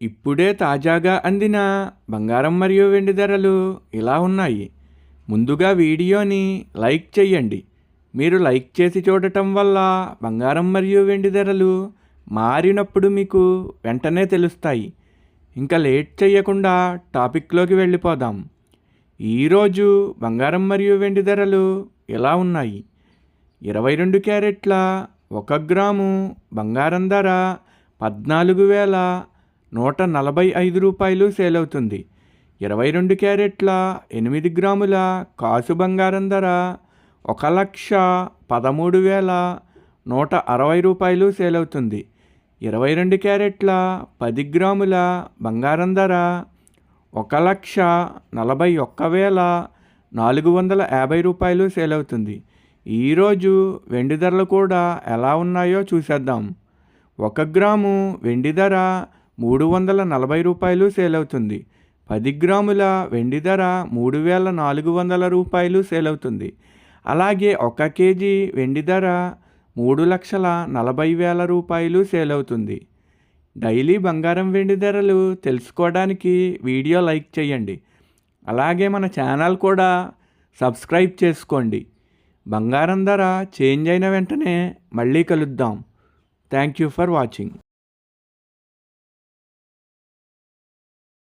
ఇప్పుడే తాజాగా అందిన బంగారం మరియు వెండి ధరలు ఇలా ఉన్నాయి. ముందుగా వీడియోని లైక్ చేయండి. మీరు లైక్ చేసి చూడటం వల్ల బంగారం మరియు వెండి ధరలు మారినప్పుడు మీకు వెంటనే తెలుస్తాయి. ఇంకా లేట్ చేయకుండా టాపిక్లోకి వెళ్ళిపోదాం. ఈరోజు బంగారం మరియు వెండి ధరలు ఎలా ఉన్నాయి? 22 క్యారెట్ల 1 గ్రాము బంగారం ధర 14,145 రూపాయలు సేల్ అవుతుంది. 22 క్యారెట్ల 8 గ్రాముల కాసు బంగారం ధర 1,13,160 రూపాయలు సేల్ అవుతుంది. 22 క్యారెట్ల 10 గ్రాముల బంగారం ధర 1,41,450 రూపాయలు సేల్ అవుతుంది. ఈరోజు వెండి ధరలు కూడా ఎలా ఉన్నాయో చూసేద్దాం. 1 గ్రాము వెండి ధర 340 రూపాయలు సేల్ అవుతుంది. 10 గ్రాముల వెండి ధర 3,400 రూపాయలు సేల్ అవుతుంది. అలాగే 1 కేజీ వెండి ధర 3,40,000 రూపాయలు సేల్ అవుతుంది. డైలీ బంగారం వెండి ధరలు తెలుసుకోవడానికి వీడియో లైక్ చేయండి. అలాగే మన ఛానల్ కూడా సబ్స్క్రైబ్ చేసుకోండి. బంగారం ధర చేంజ్ అయిన వెంటనే మళ్ళీ కలుద్దాం. Thank you for watching.